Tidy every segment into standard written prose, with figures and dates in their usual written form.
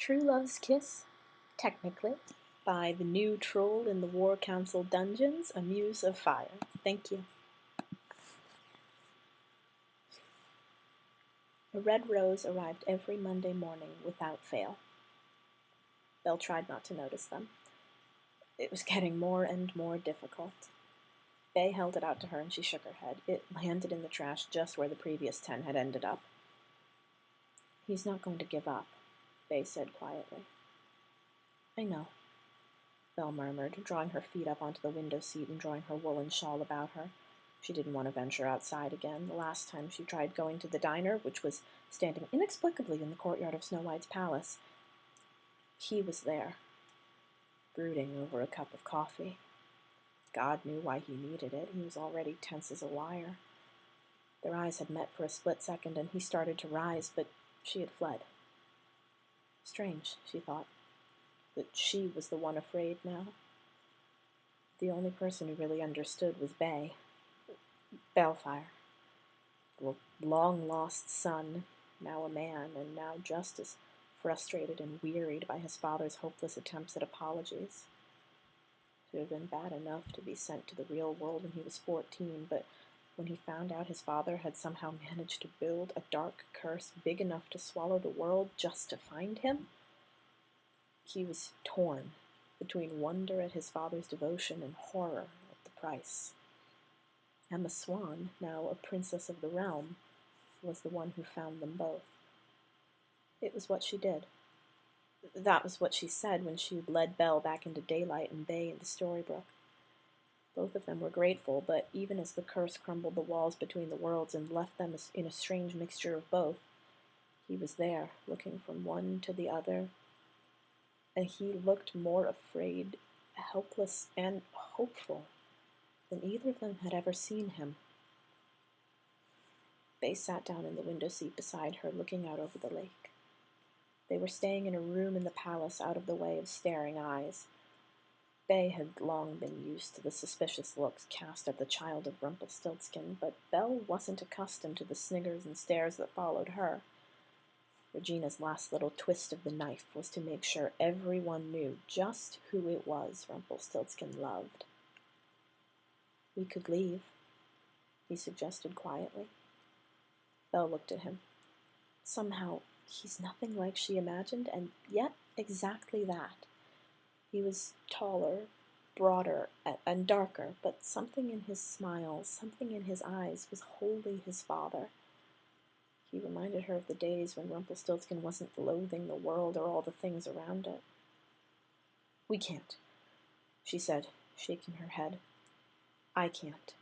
True Love's Kiss, technically, by the new troll in the War Council dungeons, Amuseoffyre. Thank you. A red rose arrived every Monday morning without fail. Belle tried not to notice them. It was getting more and more difficult. Bae held it out to her and she shook her head. It landed in the trash just where the previous 10 had ended up. He's not going to give up, Bae said quietly. I know, Belle murmured, drawing her feet up onto the window seat and drawing her woolen shawl about her. She didn't want to venture outside again. The last time she tried going to the diner, which was standing inexplicably in the courtyard of Snow White's palace, he was there, brooding over a cup of coffee. God knew why he needed it. He was already tense as a lyre. Their eyes had met for a split second, and he started to rise, but she had fled. Strange, she thought, that she was the one afraid now. The only person who really understood was Baelfire, the long-lost son, now a man, and now just as frustrated and wearied by his father's hopeless attempts at apologies. It had been bad enough to be sent to the real world when he was 14, but when he found out his father had somehow managed to build a dark curse big enough to swallow the world just to find him, he was torn between wonder at his father's devotion and horror at the price. Emma Swan, now a princess of the realm, was the one who found them both. It was what she did. That was what she said when she led Belle back into daylight and Bae into Storybrooke. Both of them were grateful, but even as the curse crumbled the walls between the worlds and left them in a strange mixture of both, he was there, looking from one to the other, and he looked more afraid, helpless, and hopeful than either of them had ever seen him. Bae sat down in the window seat beside her, looking out over the lake. They were staying in a room in the palace out of the way of staring eyes. Bae had long been used to the suspicious looks cast at the child of Rumpelstiltskin, but Belle wasn't accustomed to the sniggers and stares that followed her. Regina's last little twist of the knife was to make sure everyone knew just who it was Rumpelstiltskin loved. We could leave, he suggested quietly. Belle looked at him. Somehow, he's nothing like she imagined, and yet exactly that. He was taller, broader, and darker, but something in his smile, something in his eyes was wholly his father. He reminded her of the days when Rumpelstiltskin wasn't loathing the world or all the things around it. We can't, she said, shaking her head. I can't.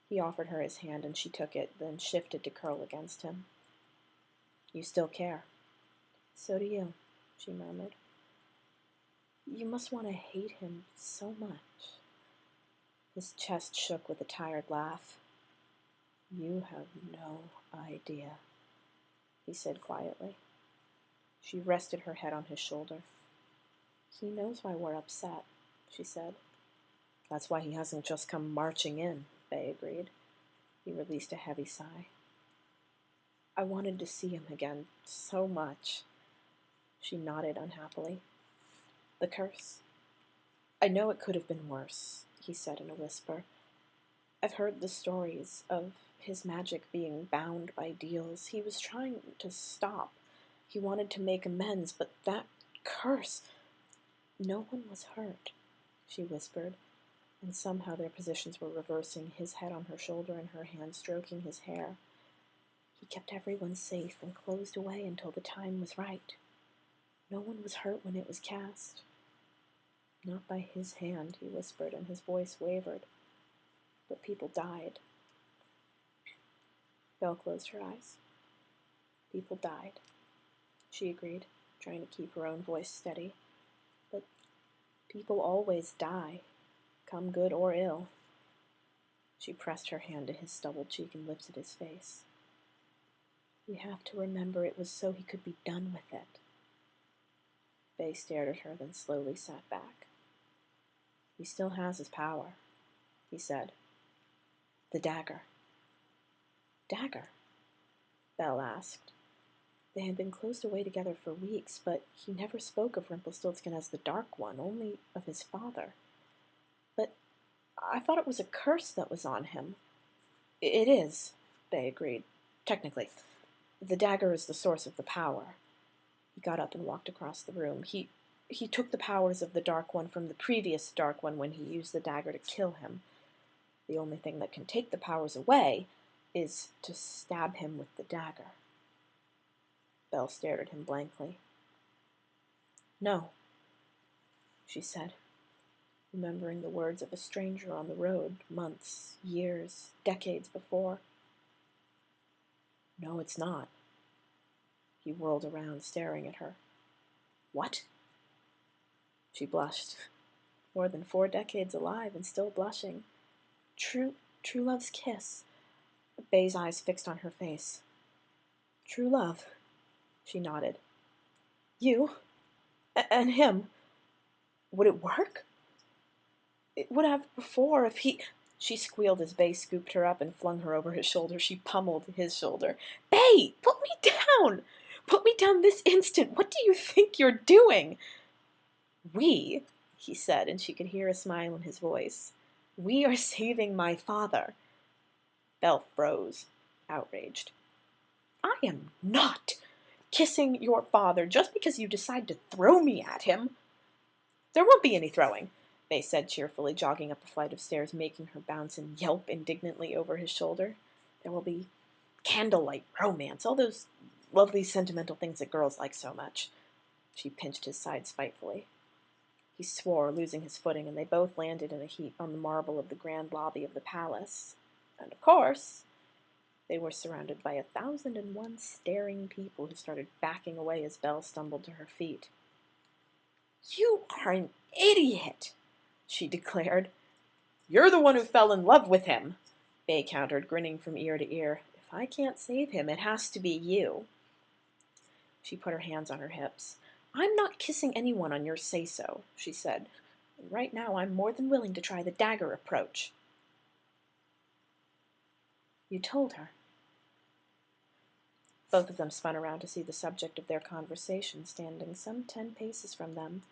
He offered her his hand, and she took it, then shifted to curl against him. You still care. So do you, she murmured. You must want to hate him so much. His chest shook with a tired laugh. You have no idea, he said quietly. She rested her head on his shoulder. He knows why we're upset, she said. That's why he hasn't just come marching in, Bae agreed. He released a heavy sigh. I wanted to see him again so much. She nodded unhappily. The curse. I know it could have been worse, he said in a whisper. I've heard the stories of his magic being bound by deals. He was trying to stop. He wanted to make amends, but that curse... No one was hurt, she whispered, and somehow their positions were reversing, his head on her shoulder and her hand stroking his hair. He kept everyone safe and closed away until the time was right. No one was hurt when it was cast. Not by his hand, he whispered, and his voice wavered. But people died. Belle closed her eyes. People died, she agreed, trying to keep her own voice steady. But people always die, come good or ill. She pressed her hand to his stubbled cheek and lifted his face. We have to remember it was so he could be done with it. Bae stared at her, then slowly sat back. He still has his power, he said. The dagger. Dagger? Belle asked. They had been closed away together for weeks, but he never spoke of Rumpelstiltskin as the Dark One, only of his father. But I thought it was a curse that was on him. It is, they agreed. Technically. The dagger is the source of the power. He got up and walked across the room. He took the powers of the Dark One from the previous Dark One when he used the dagger to kill him. The only thing that can take the powers away is to stab him with the dagger. Belle stared at him blankly. No, she said, remembering the words of a stranger on the road months, years, decades before. No, it's not. He whirled around, staring at her. What? She blushed. More than 4 decades alive and still blushing. True love's kiss. Bay's eyes fixed on her face. True love. She nodded. You? And him? Would it work? It would have before if he... She squealed as Bay scooped her up and flung her over his shoulder. She pummeled his shoulder. Bay, put me down! Put me down this instant! What do you think you're doing? We, he said, and she could hear a smile in his voice. We are saving my father. Belle froze, outraged. I am not kissing your father just because you decide to throw me at him. There won't be any throwing, Bay said cheerfully, jogging up the flight of stairs, making her bounce and yelp indignantly over his shoulder. There will be candlelight romance, all those lovely sentimental things that girls like so much. She pinched his side spitefully. He swore, losing his footing, and they both landed in a heap on the marble of the grand lobby of the palace. And, of course, they were surrounded by 1,001 staring people who started backing away as Belle stumbled to her feet. You are an idiot, she declared. You're the one who fell in love with him, Bay countered, grinning from ear to ear. If I can't save him, it has to be you. She put her hands on her hips. I'm not kissing anyone on your say-so, she said. And right now I'm more than willing to try the dagger approach. You told her. Both of them spun around to see the subject of their conversation standing some 10 paces from them,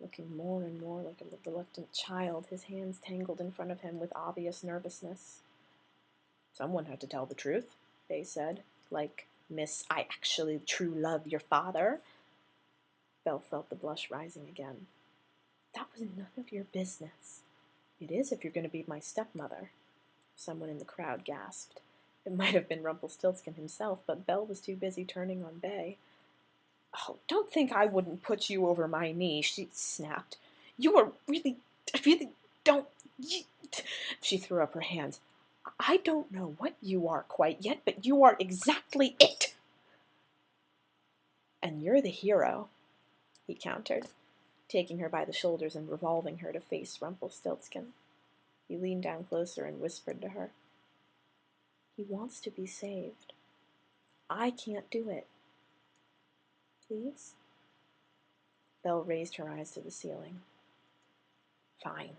looking more and more like a reluctant child, his hands tangled in front of him with obvious nervousness. Someone had to tell the truth, Bay said, like, Miss, I actually true love your father. Belle felt the blush rising again. That was none of your business. It is if you're going to be my stepmother. Someone in the crowd gasped. It might have been Rumpelstiltskin himself, but Belle was too busy turning on Bay. Oh, don't think I wouldn't put you over my knee, she snapped. You are really don't... She threw up her hands. I don't know what you are quite yet, but you are exactly it. And you're the hero, he countered, taking her by the shoulders and revolving her to face Rumpelstiltskin. He leaned down closer and whispered to her. He wants to be saved. I can't do it. Please? Belle raised her eyes to the ceiling. Fine,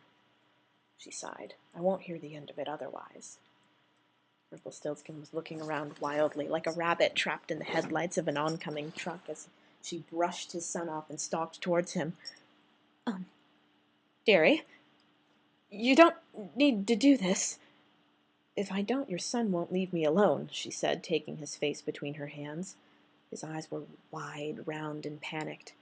she sighed. I won't hear the end of it otherwise. Rumpelstiltskin was looking around wildly, like a rabbit trapped in the headlights of an oncoming truck, as she brushed his son off and stalked towards him. Dearie, you don't need to do this. If I don't, your son won't leave me alone, she said, taking his face between her hands. His eyes were wide, round, and panicked.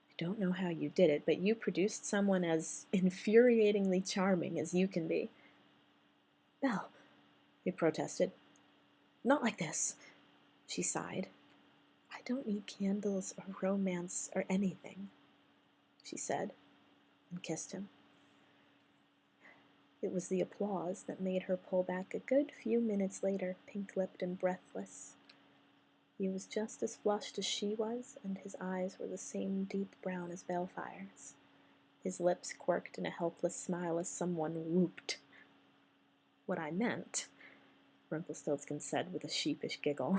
I don't know how you did it, but you produced someone as infuriatingly charming as you can be. Belle, he protested. Not like this, she sighed. I don't need candles or romance or anything, she said, and kissed him. It was the applause that made her pull back a good few minutes later, pink-lipped and breathless. He was just as flushed as she was, and his eyes were the same deep brown as Baelfire's. His lips quirked in a helpless smile as someone whooped. What I meant, Rumpelstiltskin said with a sheepish giggle,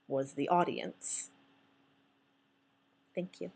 was the audience. Thank you.